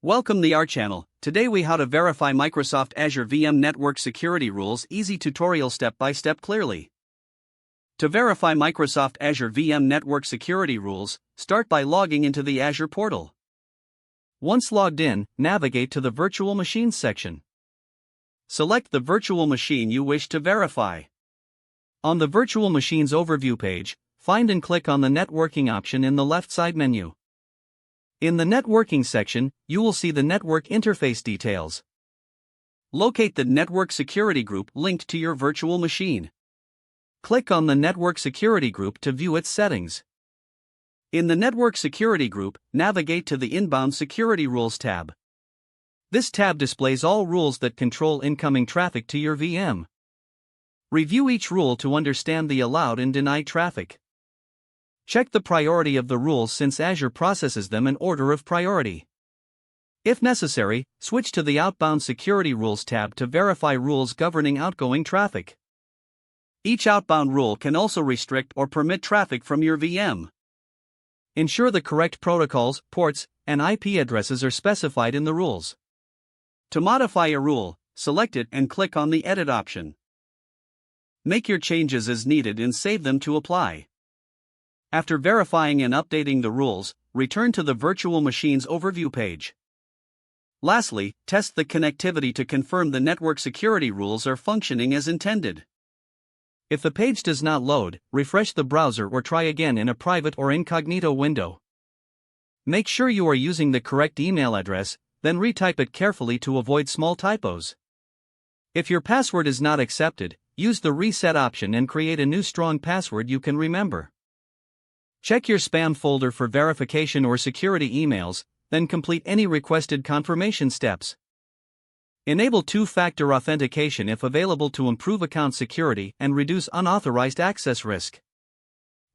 Welcome to our channel. Today we how to verify Microsoft Azure VM network security rules. Easy tutorial step by step clearly. To verify Microsoft Azure VM network security rules, start by logging into the Azure portal. Once logged in, navigate to the Virtual Machines section. Select the virtual machine you wish to verify. On the Virtual Machines overview page, find and click on the Networking option in the left side menu. In the Networking section, you will see the network interface details. Locate the Network Security Group linked to your virtual machine. Click on the Network Security Group to view its settings. In the Network Security Group, navigate to the Inbound Security Rules tab. This tab displays all rules that control incoming traffic to your VM. Review each rule to understand the allowed and denied traffic. Check the priority of the rules since Azure processes them in order of priority. If necessary, switch to the Outbound Security Rules tab to verify rules governing outgoing traffic. Each outbound rule can also restrict or permit traffic from your VM. Ensure the correct protocols, ports, and IP addresses are specified in the rules. To modify a rule, select it and click on the Edit option. Make your changes as needed and save them to apply. After verifying and updating the rules, return to the Virtual Machines overview page. Lastly, test the connectivity to confirm the network security rules are functioning as intended. If the page does not load, refresh the browser or try again in a private or incognito window. Make sure you are using the correct email address, then retype it carefully to avoid small typos. If your password is not accepted, use the reset option and create a new strong password you can remember. Check your spam folder for verification or security emails, then complete any requested confirmation steps. Enable two-factor authentication if available to improve account security and reduce unauthorized access risk.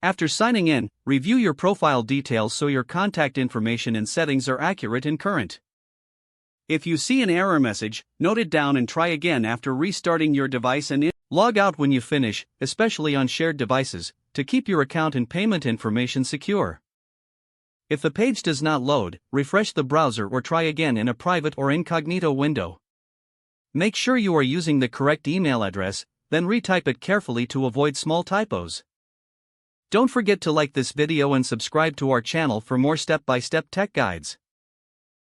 After signing in, review your profile details so your contact information and settings are accurate and current. If you see an error message, note it down and try again after restarting your device and log out when you finish, especially on shared devices, to keep your account and payment information secure. If the page does not load, refresh the browser or try again in a private or incognito window. Make sure you are using the correct email address, then retype it carefully to avoid small typos. Don't forget to like this video and subscribe to our channel for more step-by-step tech guides.